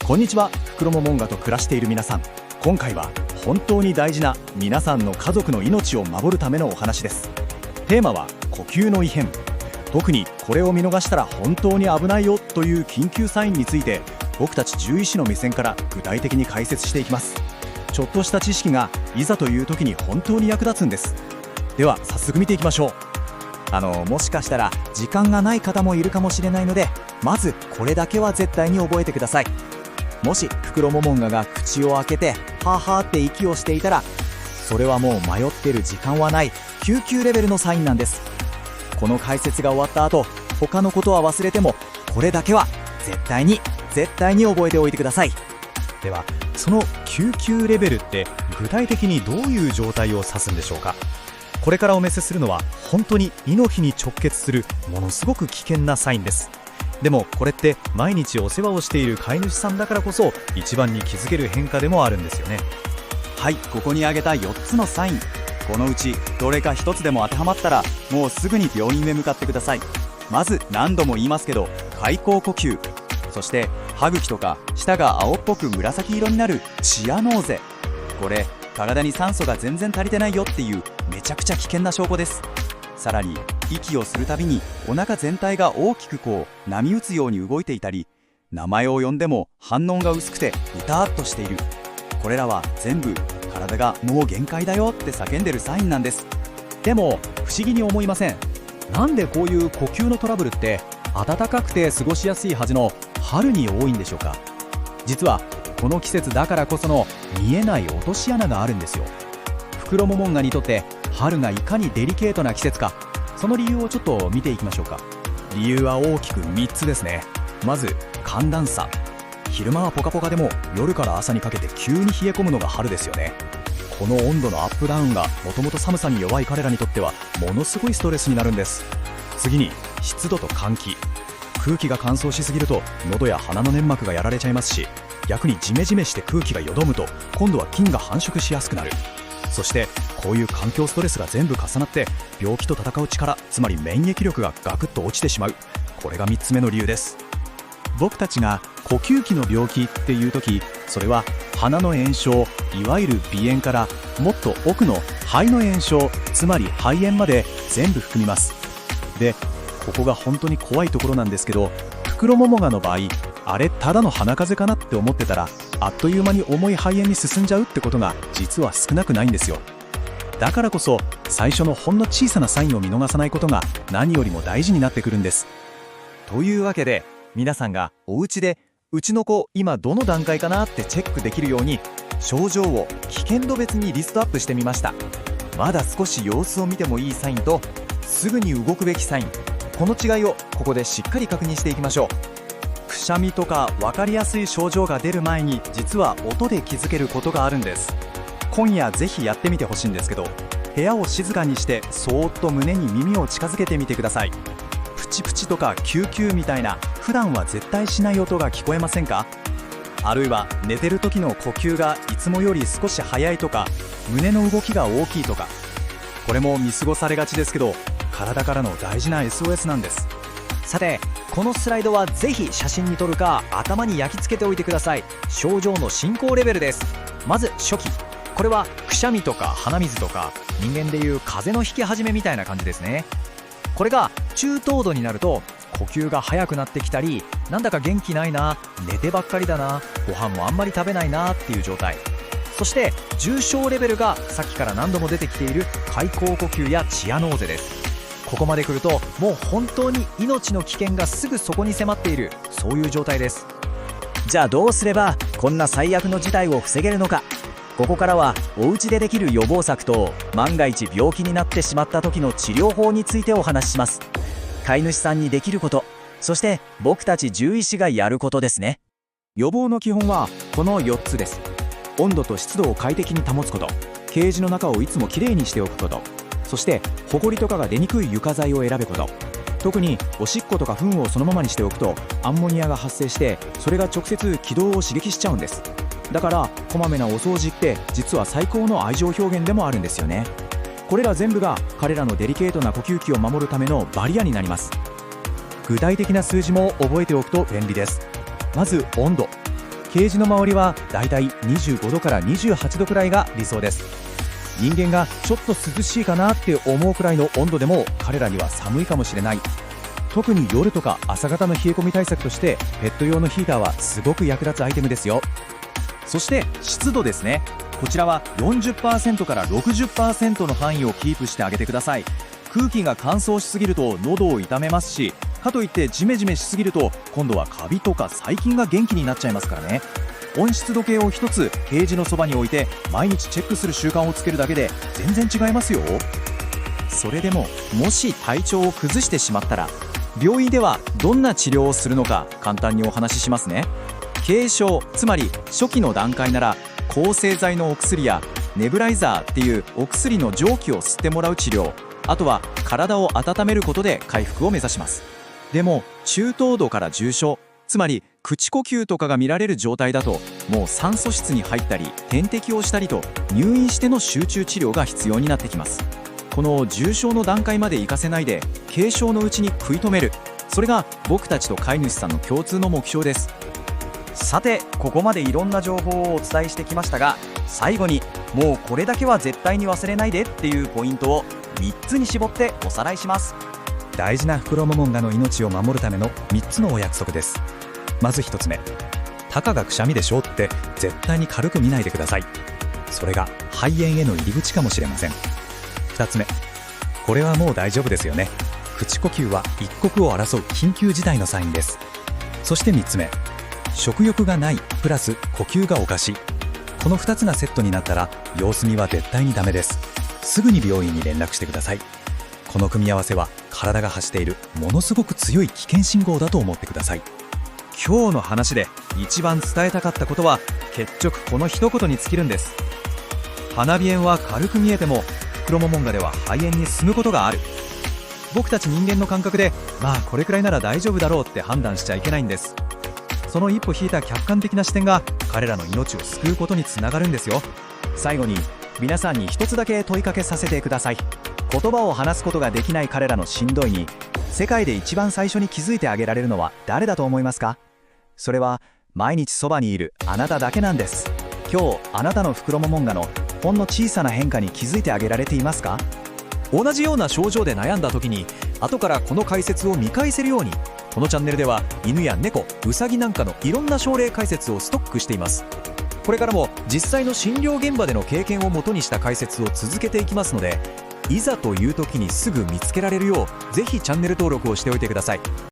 こんにちは。フクロモモンガと暮らしている皆さん、今回は本当に大事な皆さんの家族の命を守るためのお話です。テーマは呼吸の異変。特にこれを見逃したら本当に危ないよという緊急サインについて、僕たち獣医師の目線から具体的に解説していきます。ちょっとした知識がいざという時に本当に役立つんです。では早速見ていきましょう。もしかしたら時間がない方もいるかもしれないので、まずこれだけは絶対に覚えてください。もしフクロモモンガが口を開けてはーはーって息をしていたら、それはもう迷ってる時間はない救急レベルのサインなんです。この解説が終わった後、他のことは忘れてもこれだけは絶対に覚えておいてください。では、その救急レベルって具体的にどういう状態を指すんでしょうか。これからお見せするのは本当に命に直結するものすごく危険なサインです。でもこれって毎日お世話をしている飼い主さんだからこそ一番に気づける変化でもあるんですよね。はい、ここに挙げた4つのサイン、このうちどれか1つでも当てはまったらもうすぐに病院へ向かってください。まず何度も言いますけど、開口呼吸、そして歯茎とか舌が青っぽく紫色になるチアノーゼ。これ体に酸素が全然足りてないよっていうめちゃくちゃ危険な証拠です。さらに息をするたびにお腹全体が大きく波打つように動いていたり、名前を呼んでも反応が薄くてうたーっとしている。これらは全部体がもう限界だよって叫んでるサインなんです。でも不思議に思いません？なんでこういう呼吸のトラブルって暖かくて過ごしやすいはずの春に多いんでしょうか。実はこの季節だからこその見えない落とし穴があるんですよ。フクロモモンガにとって春がいかにデリケートな季節か、その理由をちょっと見ていきましょうか。理由は大きく3つですね。まず寒暖差。昼間はポカポカでも夜から朝にかけて急に冷え込むのが春ですよね。この温度のアップダウンがもともと寒さに弱い彼らにとってはものすごいストレスになるんです。次に湿度と換気。空気が乾燥しすぎると喉や鼻の粘膜がやられちゃいますし、逆にジメジメして空気がよどむと今度は菌が繁殖しやすくなる。そしてこういう環境ストレスが全部重なって病気と戦う力、つまり免疫力がガクッと落ちてしまう。これが3つ目の理由です。僕たちが呼吸器の病気っていう時、それは鼻の炎症、いわゆる鼻炎からもっと奥の肺の炎症、つまり肺炎まで全部含みます。で、ここが本当に怖いところなんですけど、フクロモモガの場合、あれただの鼻風邪かなって思ってたら、あっという間に重い肺炎に進んじゃうってことが実は少なくないんですよ。だからこそ最初のほんの小さなサインを見逃さないことが何よりも大事になってくるんです。というわけで、皆さんがお家でうちの子今どの段階かなってチェックできるように、症状を危険度別にリストアップしてみました。まだ少し様子を見てもいいサインとすぐに動くべきサイン、この違いをここでしっかり確認していきましょう。くしゃみとか分かりやすい症状が出る前に実は音で気づけることがあるんです。今夜ぜひやってみてほしいんですけど、部屋を静かにしてそーっと胸に耳を近づけてみてください。プチプチとかキューキューみたいな普段は絶対しない音が聞こえませんか？あるいは寝てる時の呼吸がいつもより少し早いとか、胸の動きが大きいとか、これも見過ごされがちですけど、体からの大事な SOS なんです。さて、このスライドはぜひ写真に撮るか頭に焼き付けておいてください。症状の進行レベルです。まず初期、これはくしゃみとか鼻水とか、人間でいう風邪の引き始めみたいな感じですね。これが中等度になると呼吸が速くなってきたり、なんだか元気ないな、寝てばっかりだな、ご飯もあんまり食べないなっていう状態。そして重症レベルがさっきから何度も出てきている開口呼吸やチアノーゼです。ここまで来るともう本当に命の危険がすぐそこに迫っている、そういう状態です。じゃあどうすればこんな最悪の事態を防げるのか。ここからはお家でできる予防策と万が一病気になってしまった時の治療法についてお話しします。飼い主さんにできること、そして僕たち獣医師がやることですね。予防の基本はこの4つです。温度と湿度を快適に保つこと、ケージの中をいつもきれいにしておくこと、そしてホコリとかが出にくい床材を選ぶこと。特におしっことか糞をそのままにしておくとアンモニアが発生して、それが直接気道を刺激しちゃうんです。だからこまめなお掃除って実は最高の愛情表現でもあるんですよね。これら全部が彼らのデリケートな呼吸器を守るためのバリアになります。具体的な数字も覚えておくと便利です。まず温度。ケージの周りはだいたい25度から28度くらいが理想です。人間がちょっと涼しいかなって思うくらいの温度でも彼らには寒いかもしれない。特に夜とか朝方の冷え込み対策としてペット用のヒーターはすごく役立つアイテムですよ。そして湿度ですね。こちらは 40% から 60% の範囲をキープしてあげてください。空気が乾燥しすぎると喉を痛めますし、かといってジメジメしすぎると今度はカビとか細菌が元気になっちゃいますからね。温湿度計を一つケージのそばに置いて毎日チェックする習慣をつけるだけで全然違いますよ。それでももし体調を崩してしまったら、病院ではどんな治療をするのか簡単にお話ししますね。軽症、つまり初期の段階なら抗生剤のお薬やネブライザーっていうお薬の蒸気を吸ってもらう治療、あとは体を温めることで回復を目指します。でも中等度から重症、つまり口呼吸とかが見られる状態だと、もう酸素室に入ったり点滴をしたりと入院しての集中治療が必要になってきます。この重症の段階まで行かせないで軽症のうちに食い止める、それが僕たちと飼い主さんの共通の目標です。さて、ここまでいろんな情報をお伝えしてきましたが、最後にもうこれだけは絶対に忘れないでっていうポイントを3つに絞っておさらいします。大事なフクロモモンガの命を守るための3つのお約束です。まず1つ目、たかがくしゃみでしょうって絶対に軽く見ないでください。それが肺炎への入り口かもしれません。2つ目、これはもう大丈夫ですよね。口呼吸は一刻を争う緊急事態のサインです。そして3つ目、食欲がないプラス呼吸がおかしい、この2つがセットになったら様子見は絶対にダメです。すぐに病院に連絡してください。この組み合わせは体が発しているものすごく強い危険信号だと思ってください。今日の話で一番伝えたかったことは結局この一言に尽きるんです。花鼻炎は軽く見えてもフクロモモンガでは肺炎に進むことがある。僕たち人間の感覚でまあこれくらいなら大丈夫だろうって判断しちゃいけないんです。その一歩引いた客観的な視点が彼らの命を救うことにつながるんですよ。最後に皆さんに一つだけ問いかけさせてください。言葉を話すことができない彼らのしんどいに世界で一番最初に気づいてあげられるのは誰だと思いますか？それは毎日そばにいるあなただけなんです。今日あなたのフクロモモンガのほんの小さな変化に気づいてあげられていますか？同じような症状で悩んだ時に後からこの解説を見返せるように、このチャンネルでは犬や猫、ウサギなんかのいろんな症例解説をストックしています。これからも実際の診療現場での経験をもとにした解説を続けていきますので、いざという時にすぐ見つけられるようぜひチャンネル登録をしておいてください。